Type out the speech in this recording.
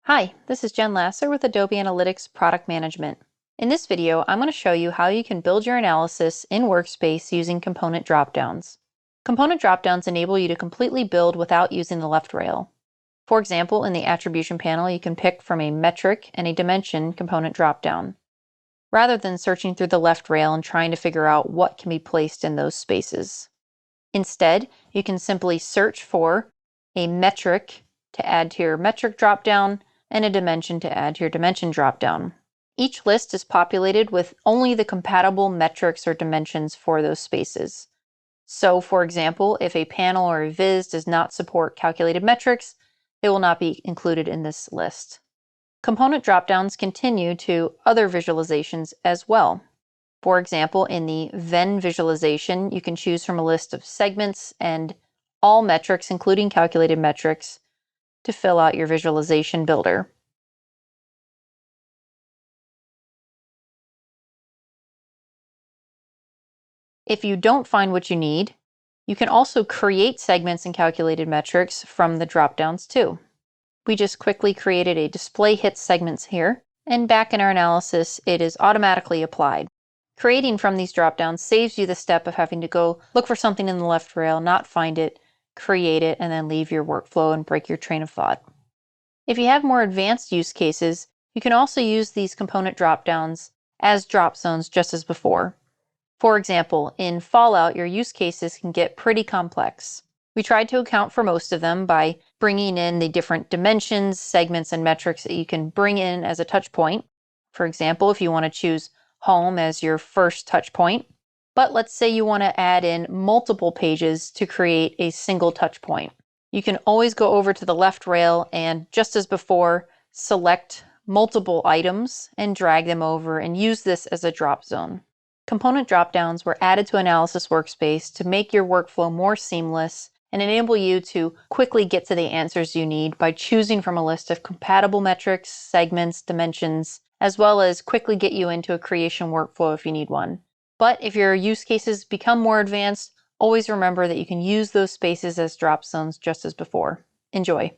Hi, this is Jen Lasser with Adobe Analytics Product Management. In this video, I'm going to show you how you can build your analysis in Workspace using component dropdowns. Component dropdowns enable you to completely build without using the left rail. For example, in the Attribution panel, you can pick from a metric and a dimension component dropdown, rather than searching through the left rail and trying to figure out what can be placed in those spaces. Instead, you can simply search for a metric to add to your metric dropdown and a dimension to add to your dimension dropdown. Each list is populated with only the compatible metrics or dimensions for those spaces. So, for example, if a panel or a viz does not support calculated metrics, it will not be included in this list. Component dropdowns continue to other visualizations as well. For example, in the Venn visualization, you can choose from a list of segments and all metrics, including calculated metrics, to fill out your visualization builder. If you don't find what you need, you can also create segments and calculated metrics from the dropdowns too. We just quickly created a display hit segments here, and back in our analysis, it is automatically applied. Creating from these dropdowns saves you the step of having to go look for something in the left rail, not find it, create it, and then leave your workflow and break your train of thought. If you have more advanced use cases, you can also use these component dropdowns as drop zones just as before. For example, in Fallout, your use cases can get pretty complex. We tried to account for most of them by bringing in the different dimensions, segments, and metrics that you can bring in as a touch point. For example, if you want to choose home as your first touch point, but let's say you want to add in multiple pages to create a single touch point. You can always go over to the left rail and, just as before, select multiple items and drag them over and use this as a drop zone. Component dropdowns were added to Analysis Workspace to make your workflow more seamless and enable you to quickly get to the answers you need by choosing from a list of compatible metrics, segments, dimensions, as well as quickly get you into a creation workflow if you need one. But if your use cases become more advanced, always remember that you can use those spaces as drop zones just as before. Enjoy.